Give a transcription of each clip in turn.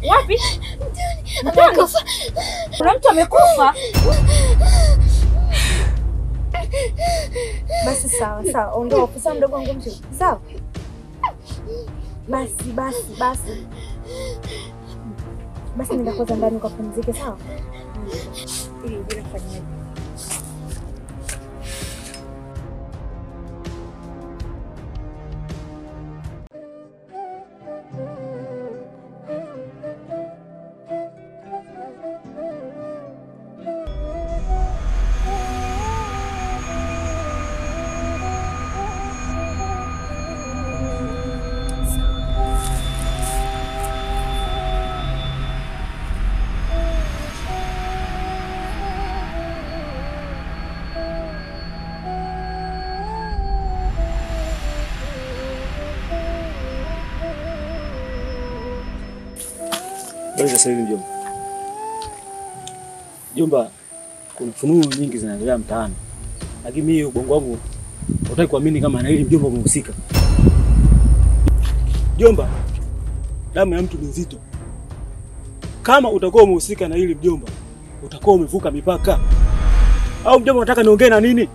Wapi? Amekufa. Kuna mtu amekufa. Basi sawa. Ondoka sasa mdogo wangu mtu. Sawa? Basi nenda kwanza ndani ukapumzike, sawa? Ili bila kufanya. Sasa hivi mjomba. Mjomba, kuna fununu nyingi zinaendelea mtaani. Lakini mimi ubongo wangu hutaki kuamini kama na hili mjomba umehusika. Mjomba, damu ya mtu ni nzito. Kama utakuwa umehusika na hili mjomba, utakuwa umevuka mipaka. Au mjomba unataka niongee na nini?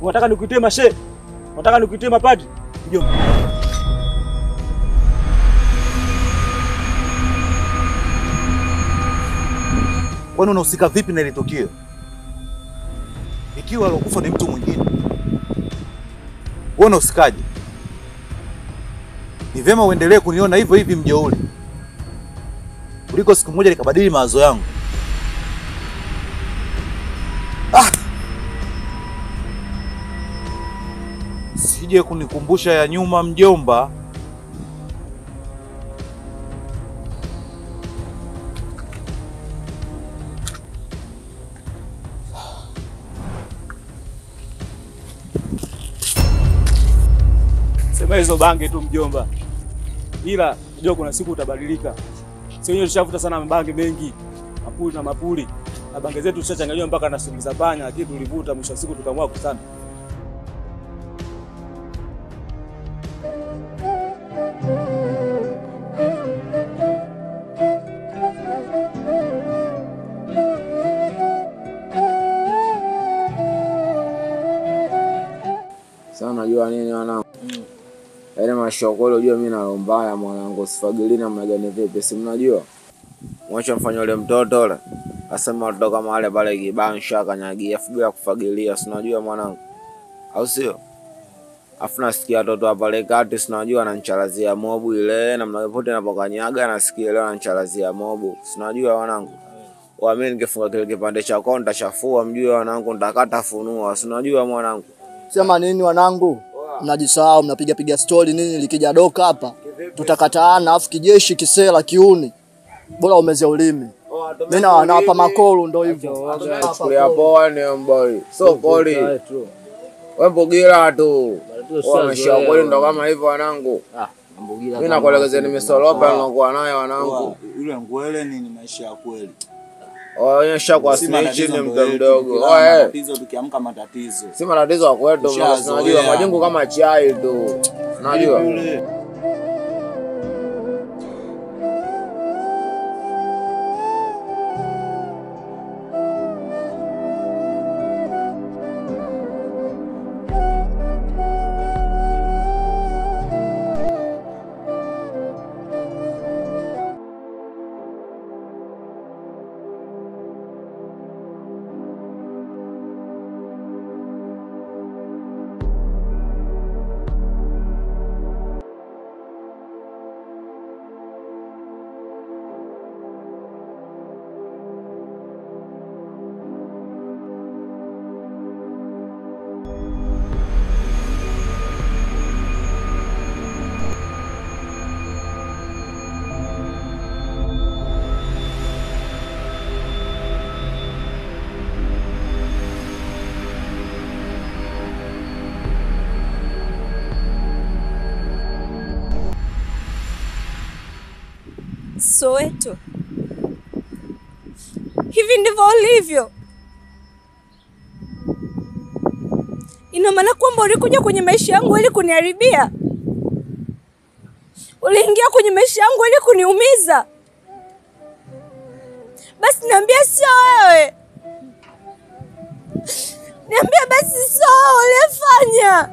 Unataka nikuitie mashe? Unataka nikuitie mapadri? Mjomba. Kwani unahusika vipi na ile tukio? Ikiwa alokufa ni mtu mwingine, wewe unahusikaje? Ni vyema uendelee kuniona hivyo hivi mjeuri, kuliko siku moja nikabadili mawazo yangu. Sije kunikumbusha ya nyuma mjomba. Sema hizo bange tu mjomba. Ila unajua kuna siku utabadilika. Sio wenyewe tushavuta sana mabange mengi. Mapuli. Na bange zetu tushachanganywa mpaka na sumu za panya, lakini tulivuta mwisho siku tukaamua kusana. Sana unajua nini wanangu? Yaani mashokolo unajua mimi na mbaya mwanangu, sifagili na mnagani vipi? Si mnajua? Mwacha mfanye yule mtoto yule. Asema watoto kama wale pale kibansha kanyagia bila kufagilia, si unajua mwanangu? Au sio? Afu nasikia watoto hapa pale kati, si unajua ananchalazia mobu ile na mnapote anapokanyaga nasikia leo ananchalazia mobu. Si unajua wanangu? Mimi ningefunga kile kipande cha konta chafua mjue wanangu nitakata funua. Si unajua mwanangu? Sema nini wanangu? Mnajisahau, mnapiga story nini likija doka hapa. Tutakataana afu kijeshi kisela kiuni. Bora umeze ulimi. Mimi nawapa makolo ndo hivyo. Kulia poa ni boy. So koli. Wewe mbugira tu. Wameshauri ndo kama hivyo wanangu. Mbugira. Mimi nakuelekeza nimesolopa nilikuwa naye wanangu. Yule ngwele ni maisha ya kweli. Onyesha kwa snitch ni mtu mdogo. Tatizo tukiamka matatizo. Si matatizo ya kwetu, unajua majengo kama chai tu. Unajua? Soweto. Hivi ndivyo ulivyo? Ina maana kwamba ulikuja kwenye maisha yangu ili kuniharibia? Uliingia kwenye maisha yangu ili kuniumiza? Basi niambie sio wewe. Niambie basi sio wewe uliyefanya.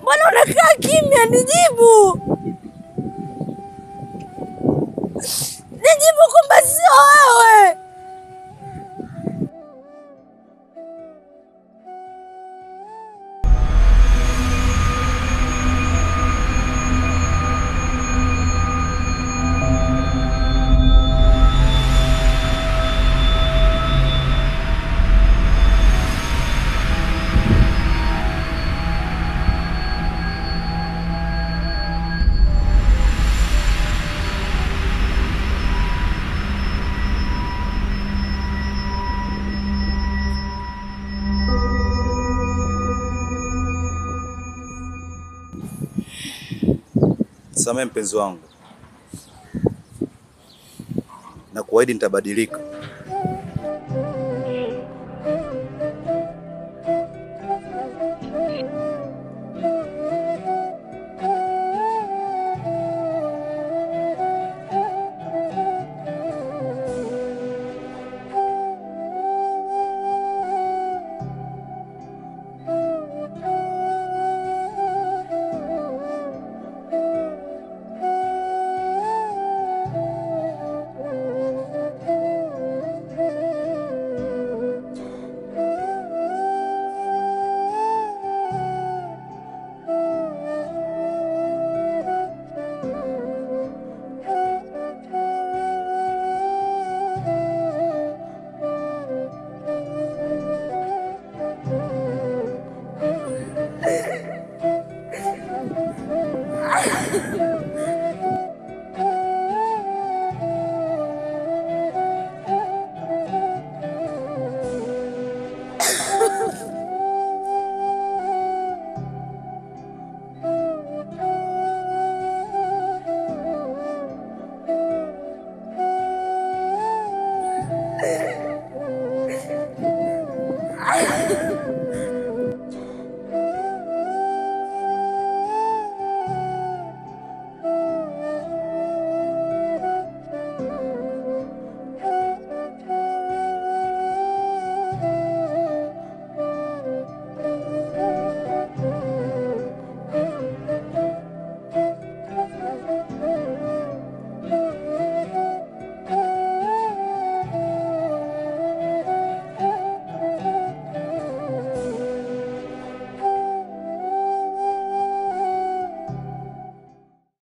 Mbona unakaa kimya? Nijibu. Nijibu kwamba sio wewe. Samehe mpenzi wangu, na kuahidi nitabadilika.